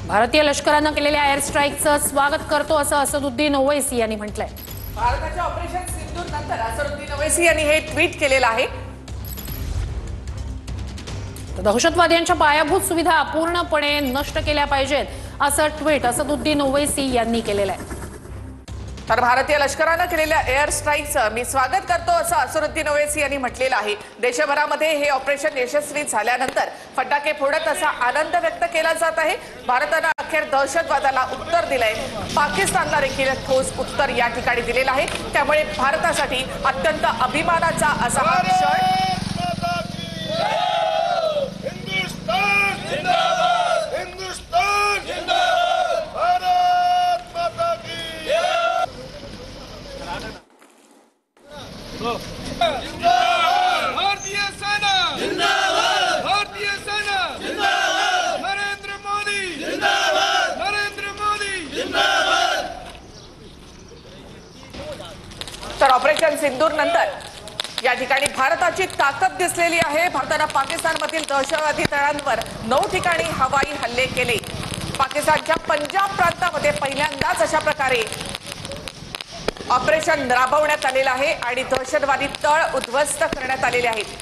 भारतीय लष्करानं केलेल्या एअर स्ट्राईकचं स्वागत करतो असं असदुद्दीन ओवैसी यांनी म्हटलंय। भारताच्या ऑपरेशन सिंधूर नंतर असदुद्दीन ओवैसी यांनी हे ट्विट केलेलं आहे। दहशतवाद्यांच्या पायाभूत सुविधा पूर्णपणे नष्ट केल्या पाहिजेत असं ट्विट असदुद्दीन ओवैसी यांनी केलेलं आहे। तर भारतीय लष्करानं केलेल्या एअर स्ट्राईकचं मी स्वागत करतो असं असदुद्दीन ओवैसी यांनी म्हटलेलं आहे। देशभरामध्ये हे ऑपरेशन यशस्वी झाल्यानंतर फटाके फोडत असा आनंद व्यक्त केला जात आहे। भारतानं अखेर दहशतवादाला उत्तर दिलंय। पाकिस्तानला देखील ठोस उत्तर या ठिकाणी दिलेलं आहे। त्यामुळे भारतासाठी अत्यंत अभिमानाचा असा हा क्षण। भारतीय सेना जिंदाबाद, भारतीय सेना जिंदाबाद, नरेंद्र मोदी जिंदाबाद, नरेंद्र मोदी जिंदाबाद। तर ऑपरेशन सिंधूर नंतर या ठिकाणी भारताची ताकद दिसलेली आहे। भारतानं पाकिस्तानमधील दहशतवादी तळांवर 9 ठिकाणी हवाई हल्ले केले। पाकिस्तानच्या पंजाब प्रांतामध्ये पहिल्यांदाच अशा प्रकारे ऑपरेशन राबवण्यात आलेलं आहे आणि दहशतवादी तळ उद्ध्वस्त करण्यात आलेले आहेत।